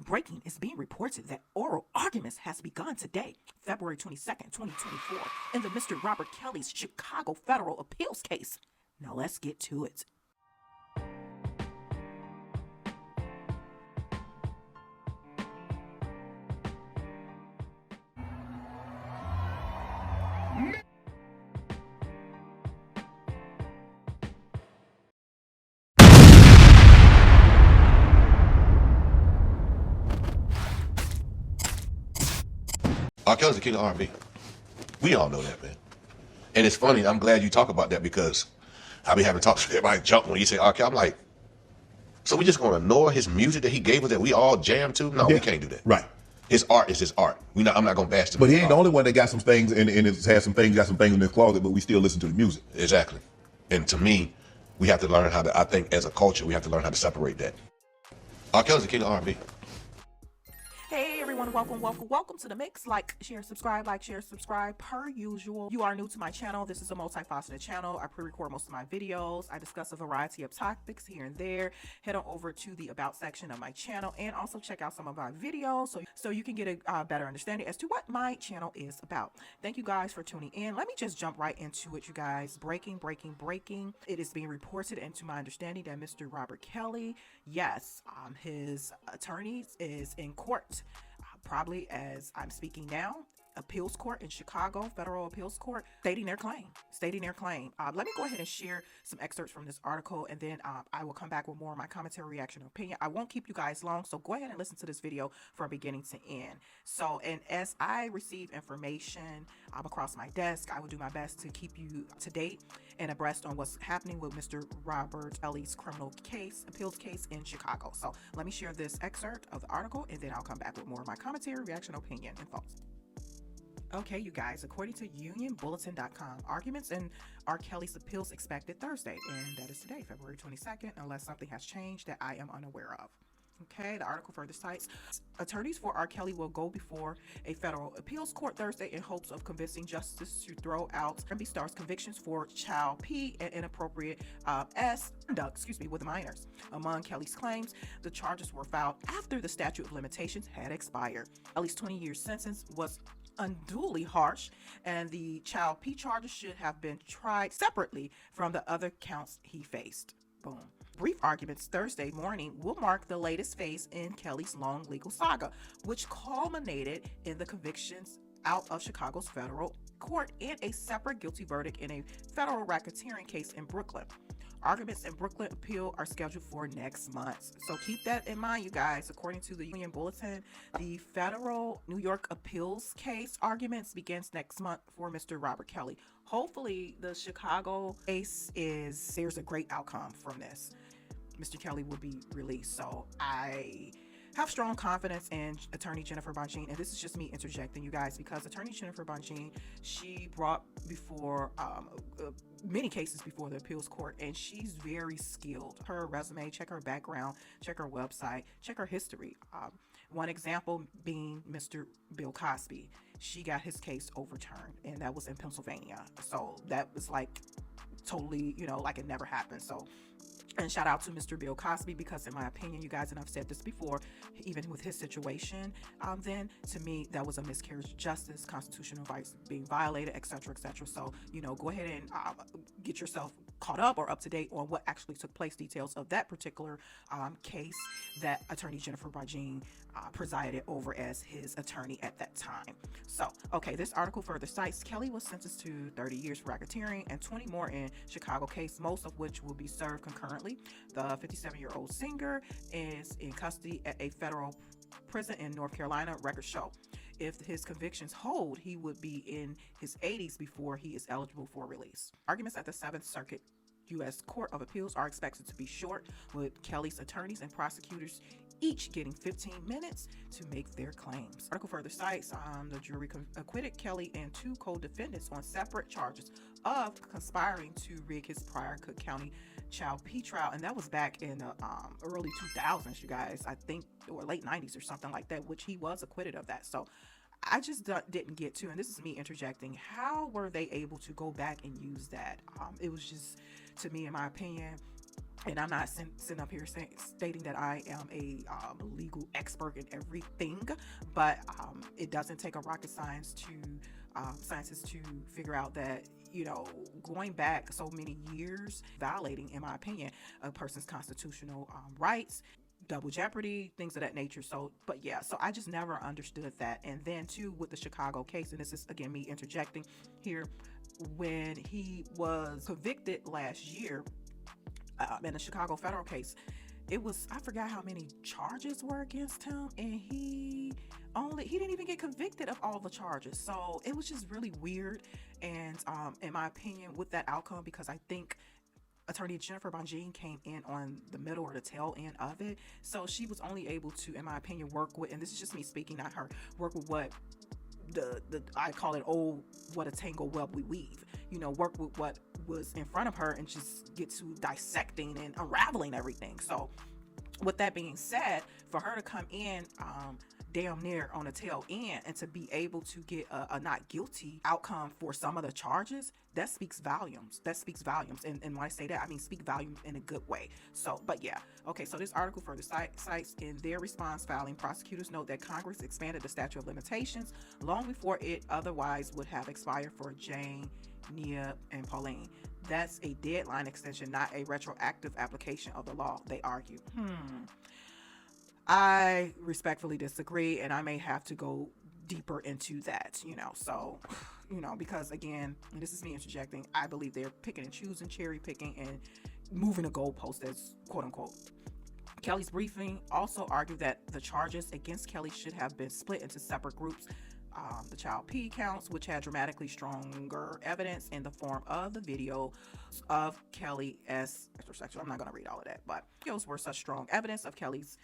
Breaking is being reported that oral arguments has begun today, February 22nd, 2024, in the Mr. Robert Kelly's Chicago federal appeals case. Now let's get to it. R.Kelly's the king of R&B. We all know that, man. And it's funny, I'm glad you talk about that because I be having talks with everybody jump when you say R.Kelly. I'm like, so we just gonna ignore his music that he gave us that we all jam to? No, we can't do that. Right. His art is his art. I'm not gonna bash the But he ain't the only one that got some things and has some things, got some things in his closet, but we still listen to the music. Exactly. And to me, we have to learn how to, I think as a culture, we have to learn how to separate that. R.Kelly's the king of R&B. Hey everyone, welcome to the mix. Like, share, subscribe, per usual. You are new to my channel. This is a multifaceted channel. I pre-record most of my videos. I discuss a variety of topics here and there. Head on over to the about section of my channel and also check out some of my videos so you can get a better understanding as to what my channel is about. Thank you guys for tuning in. Let me just jump right into it, you guys. Breaking. It is being reported, and to my understanding, that Mr. Robert Kelly, yes, his attorney is in court. Probably as I'm speaking now, appeals court in Chicago, federal appeals court, stating their claim. Let me go ahead and share some excerpts from this article, and then I will come back with more of my commentary, reaction, and opinion. I won't keep you guys long, so go ahead and listen to this video from beginning to end. So, and as I receive information across my desk, I will do my best to keep you up to date and abreast on what's happening with Mr. Robert Kelly's criminal case, appeals case in Chicago. So let me share this excerpt of the article, and then I'll come back with more of my commentary, reaction, opinion, and thoughts. Okay, you guys, according to unionbulletin.com, arguments in R. Kelly's appeals expected Thursday, and that is today, February 22nd, unless something has changed that I am unaware of. Okay, the article further cites, attorneys for R. Kelly will go before a federal appeals court Thursday in hopes of convincing justice to throw out R&B star's convictions for child P and inappropriate S conduct, with minors. Among Kelly's claims, the charges were filed after the statute of limitations had expired. Kelly's 20-year sentence was unduly harsh, and the child P charges should have been tried separately from the other counts he faced. Boom. Brief arguments Thursday morning will mark the latest phase in Kelly's long legal saga, which culminated in the convictions out of Chicago's federal court and a separate guilty verdict in a federal racketeering case in Brooklyn. Arguments in Brooklyn appeal are scheduled for next month. So keep that in mind, you guys. According to the Union Bulletin, the federal New York appeals case arguments begins next month for Mr. Robert Kelly. Hopefully the Chicago case there's a great outcome from this. Mr. Kelly will be released. So I have strong confidence in attorney Jennifer Bonjean, and this is just me interjecting, you guys, because attorney Jennifer Bonjean, she brought before many cases before the appeals court, and she's very skilled. Her resume, check her background, check her website, check her history. One example being Mr. Bill Cosby. She got his case overturned, and that was in Pennsylvania. So that was like totally, like it never happened. So, and shout out to Mr. Bill Cosby, because in my opinion, you guys, and I've said this before, even with his situation, then to me, that was a miscarriage of justice, constitutional rights being violated, etc., etc. So, go ahead and get yourself caught up or up to date on what actually took place, details of that particular case that attorney Jennifer Bonjean presided over as his attorney at that time. So, okay, this article further cites Kelly was sentenced to 30 years for racketeering and 20 more in Chicago case, most of which will be served concurrently. The 57-year-old singer is in custody at a federal prison in North Carolina, records show. If his convictions hold, he would be in his 80s before he is eligible for release. Arguments at the 7th Circuit U.S. Court of Appeals are expected to be short, with Kelly's attorneys and prosecutors each getting 15 minutes to make their claims. Article further cites the jury acquitted Kelly and 2 co-defendants on separate charges of conspiring to rig his prior Cook County child P trial, and that was back in the early 2000s, you guys, I think, or late 90s or something like that, which he was acquitted of that. So I just didn't get to, and this is me interjecting, how were they able to go back and use that? It was just, to me, in my opinion, And I'm not sitting up here stating that I am a legal expert in everything, but it doesn't take a rocket scientist to figure out that, you know, going back so many years, violating, in my opinion, a person's constitutional rights, double jeopardy, things of that nature. So, but yeah, so I just never understood that. And then too, with the Chicago case, and this is again me interjecting here, when he was convicted last year in the Chicago federal case, it was, I forgot how many charges were against him, and he didn't even get convicted of all the charges. So it was just really weird. And in my opinion, with that outcome, because I think Attorney Jennifer Bonjean came in on the middle or the tail end of it, so she was only able to, in my opinion, work with, and this is just me speaking, not her, work with what the I call it, oh, what a tangle web we weave, you know, work with what was in front of her and just get to dissecting and unraveling everything. So with that being said, for her to come in damn near on the tail end and to be able to get a not guilty outcome for some of the charges, that speaks volumes. And when I say that, I mean speak volumes in a good way. So, but yeah, okay, so this article further cites in their response filing, prosecutors note that Congress expanded the statute of limitations long before it otherwise would have expired for Jane, Nia, and Pauline. That's a deadline extension, not a retroactive application of the law, they argue. I respectfully disagree, and I may have to go deeper into that, you know. So, you know, because again, and this is me interjecting, I believe they're picking and choosing, cherry picking, and moving the goalpost, as quote unquote. Kelly's briefing also argued that the charges against Kelly should have been split into separate groups. The child P counts, which had dramatically stronger evidence in the form of the video of Kelly as heterosexual. I'm not going to read all of that, but those were such strong evidence of Kelly's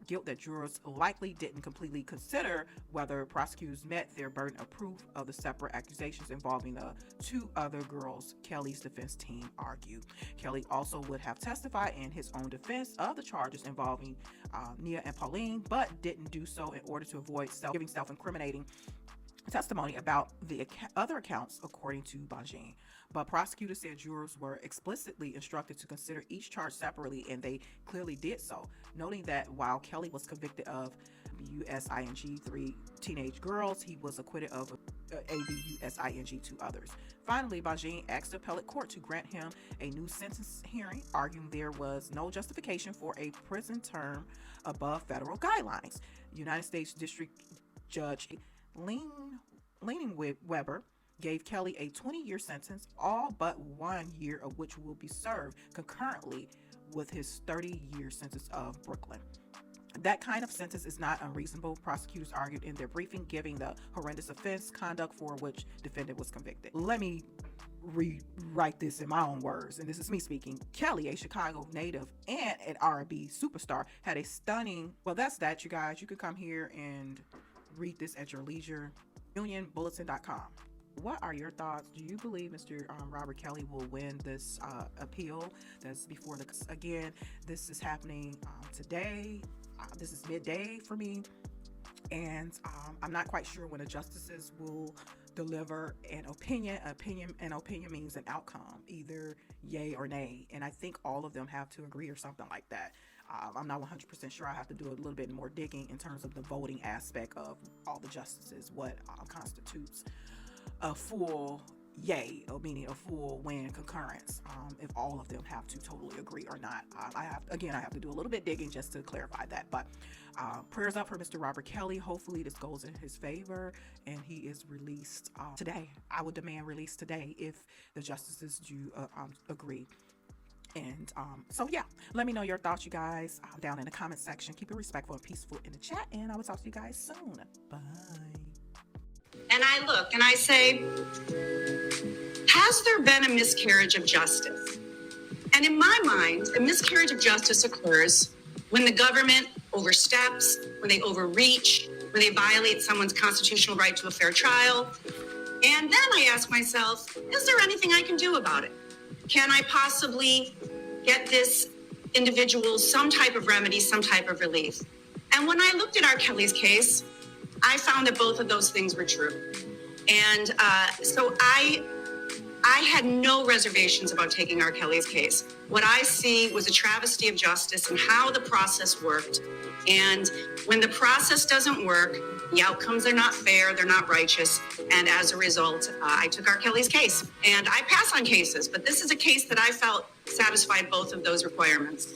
guilt that jurors likely didn't completely consider whether prosecutors met their burden of proof of the separate accusations involving the two other girls, Kelly's defense team argued. Kelly also would have testified in his own defense of the charges involving Nia and Pauline, but didn't do so in order to avoid giving self-incriminating testimony about the other accounts, according to Bonjean. But prosecutors said jurors were explicitly instructed to consider each charge separately, and they clearly did so, noting that while Kelly was convicted of ABUSING 3 teenage girls, he was acquitted of ABUSING 2 others. Finally, Bonjean asked the appellate court to grant him a new sentence hearing, arguing there was no justification for a prison term above federal guidelines. United States District Judge Leaning Weber gave Kelly a 20-year sentence, all but 1 year of which will be served concurrently with his 30-year sentence of Brooklyn. That kind of sentence is not unreasonable, prosecutors argued in their briefing, given the horrendous offense conduct for which defendant was convicted. Let me rewrite this in my own words, and this is me speaking. Kelly, a Chicago native and an R&B superstar, had a stunning, well, that's that, you guys. You could come here and read this at your leisure. UnionBulletin.com. What are your thoughts? Do you believe Mr. Robert Kelly will win this appeal that's before the... Again, this is happening today. This is midday for me. And I'm not quite sure when the justices will deliver an opinion. An opinion means an outcome, either yay or nay. And I think all of them have to agree or something like that. I'm not 100% sure. I have to do a little bit more digging in terms of the voting aspect of all the justices, what constitutes a full yay, or meaning a full win concurrence, if all of them have to totally agree or not. I have to do a little bit digging just to clarify that. But prayers up for Mr. Robert Kelly. Hopefully this goes in his favor and he is released today. I would demand release today if the justices do agree. And so yeah, let me know your thoughts, you guys, down in the comment section. Keep it respectful and peaceful in the chat, and I will talk to you guys soon. Bye. And I look and I say, has there been a miscarriage of justice? And in my mind, a miscarriage of justice occurs when the government oversteps, when they overreach, when they violate someone's constitutional right to a fair trial. And then I ask myself, is there anything I can do about it? Can I possibly get this individual some type of remedy, some type of relief? And when I looked at R.Kelly's case, I found that both of those things were true. And so I I had no reservations about taking R. Kelly's case. What I see was a travesty of justice and how the process worked. And when the process doesn't work, the outcomes are not fair, they're not righteous. And as a result, I took R. Kelly's case. And I pass on cases, but this is a case that I felt satisfied both of those requirements.